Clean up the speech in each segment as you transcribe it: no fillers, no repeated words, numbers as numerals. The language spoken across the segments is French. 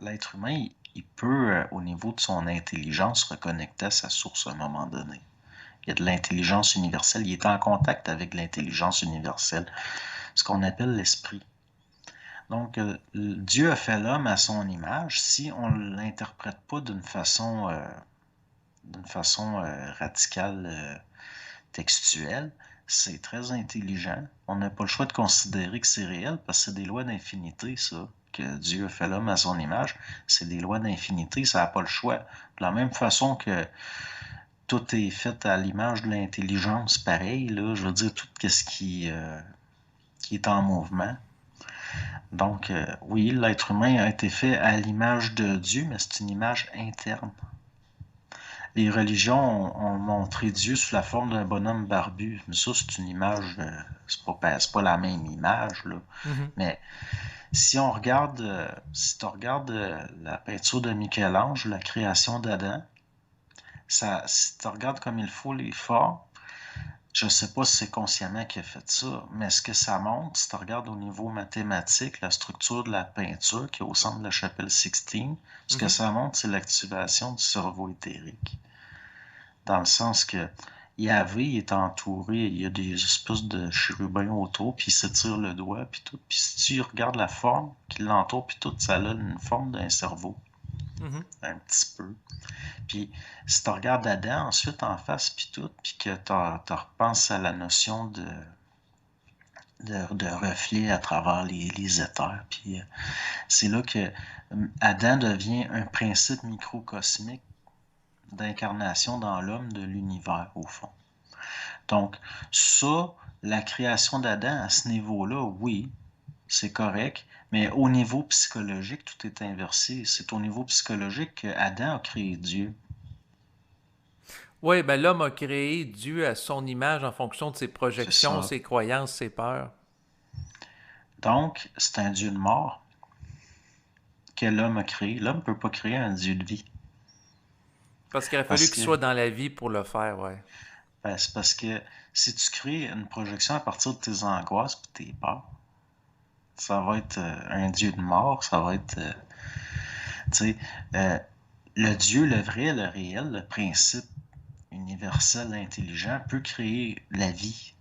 l'être humain, il peut, au niveau de son intelligence, reconnecter à sa source à un moment donné. Il y a de l'intelligence universelle. Il est en contact avec l'intelligence universelle, ce qu'on appelle l'esprit. Donc, Dieu a fait l'homme à son image. Si on ne l'interprète pas d'une façon radicale, textuelle, c'est très intelligent. On n'a pas le choix de considérer que c'est réel parce que c'est des lois d'infinité, ça. Que Dieu a fait l'homme à son image, c'est des lois d'infinité, ça n'a pas le choix. De la même façon que tout est fait à l'image de l'intelligence, pareil, là, je veux dire, tout ce qui est en mouvement. Donc, oui, l'être humain a été fait à l'image de Dieu, mais c'est une image interne. Les religions ont montré Dieu sous la forme d'un bonhomme barbu. Mais ça, c'est une image, c'est pas la même image, là. Mhm. Mais si tu regardes la peinture de Michel-Ange, la création d'Adam, si tu regardes comme il faut les formes, je ne sais pas si c'est consciemment qu'il a fait ça, mais ce que ça montre, si tu regardes au niveau mathématique, la structure de la peinture qui est au centre de la chapelle Sixtine, ce que Mhm. ça montre, c'est l'activation du cerveau éthérique. Dans le sens que Yahvé il est entouré, il y a des espèces de chérubins autour, puis il s'étire le doigt, puis tout. Puis si tu regardes la forme qui l'entoure, puis tout, ça a une forme d'un cerveau, Mhm. un petit peu. Puis si tu regardes Adam ensuite en face, puis tout, puis que tu repenses à la notion de reflet à travers les éthers, puis c'est là que Adam devient un principe microcosmique d'incarnation dans l'homme de l'univers, au fond. Donc, ça, la création d'Adam à ce niveau-là, oui, c'est correct, mais au niveau psychologique, tout est inversé. C'est au niveau psychologique qu'Adam a créé Dieu. Oui, ben l'homme a créé Dieu à son image en fonction de ses C'est projections, ça. ses croyances, ses peurs. Donc, c'est un Dieu de mort que l'homme a créé. L'homme ne peut pas créer un Dieu de vie. Parce qu'il aurait fallu Parce qu'il que, soit dans la vie pour le faire, ouais. c'est parce que si tu crées une projection à partir de tes angoisses et tes peurs, ça va être un Dieu de mort, ça va être, tu sais, euh, le Dieu, le vrai, le réel, le principe universel, intelligent, peut créer la vie.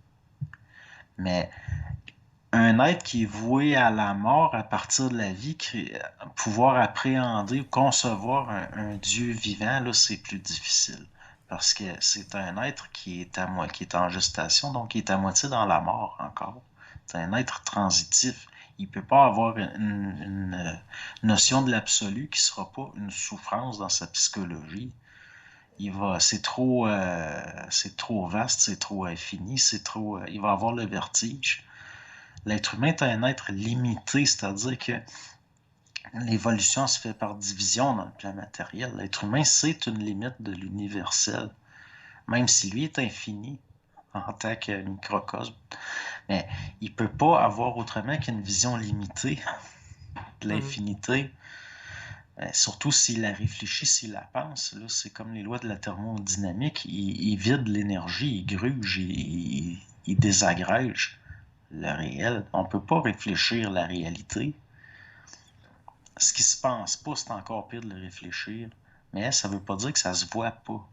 Mais un être qui est voué à la mort à partir de la vie, pouvoir appréhender ou concevoir un Dieu vivant, là, c'est plus difficile. Parce que c'est un être qui est en gestation, donc qui est à moitié dans la mort encore. C'est un être transitif. Il ne peut pas avoir une notion de l'absolu qui ne sera pas une souffrance dans sa psychologie. C'est trop vaste, c'est trop infini, il va avoir le vertige. L'être humain est un être limité, c'est-à-dire que l'évolution se fait par division dans le plan matériel. L'être humain, c'est une limite de l'universel, même si lui est infini en tant que microcosme. Mais il ne peut pas avoir autrement qu'une vision limitée de Mhm. l'infinité. Surtout s'il la réfléchit, s'il la pense. Là, c'est comme les lois de la thermodynamique. Il vide l'énergie, il gruge, il désagrège le réel. On ne peut pas réfléchir la réalité. Ce qui se pense pas, c'est encore pire de le réfléchir. Mais ça veut pas dire que ça se voit pas.